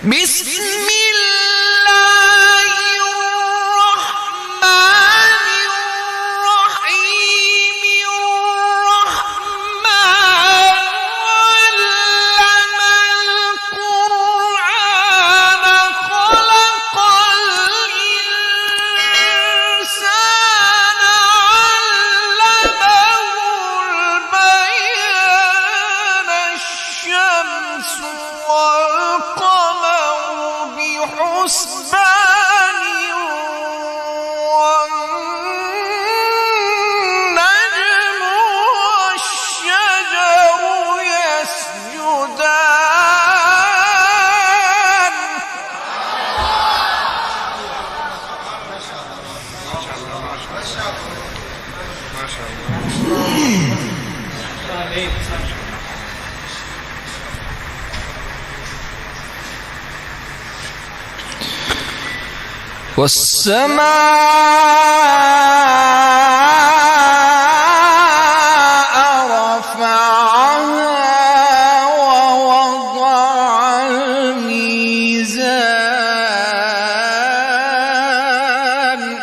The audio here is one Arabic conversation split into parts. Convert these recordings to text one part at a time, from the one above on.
بسم الله الرحمن الرحيم الرحمن علم القرآن خلق الإنسان علمه البيان الشمس والقمر بحسبان والنجم والشجر يسجدان والسماء رفعها ووضع الميزان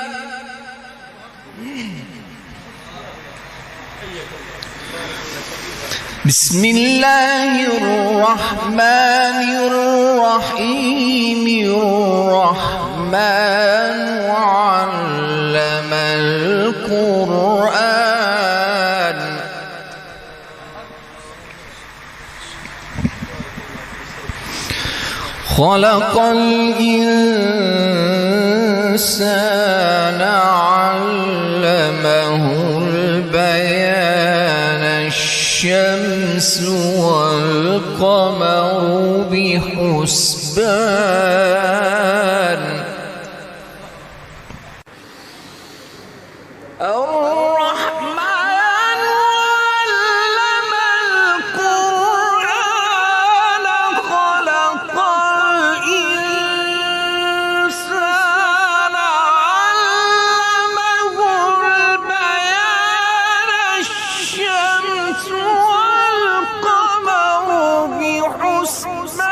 بسم الله الرحمن الرحيم الرحمن علم القرآن خلق الإنسان علمه البيان الشمس والقمر بحسبان الرحمن علم القرآن خلق الإنسان علمه البيان الشمس والقمر بحسبان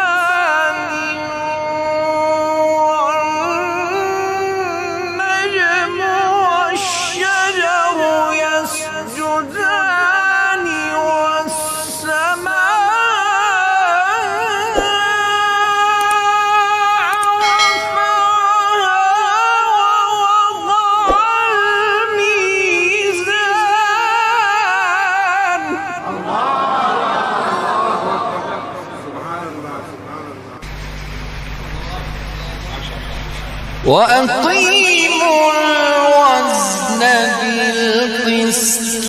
والنجم والشجر يسجدان والسماء رفعها ووضع الميزان وأقيموا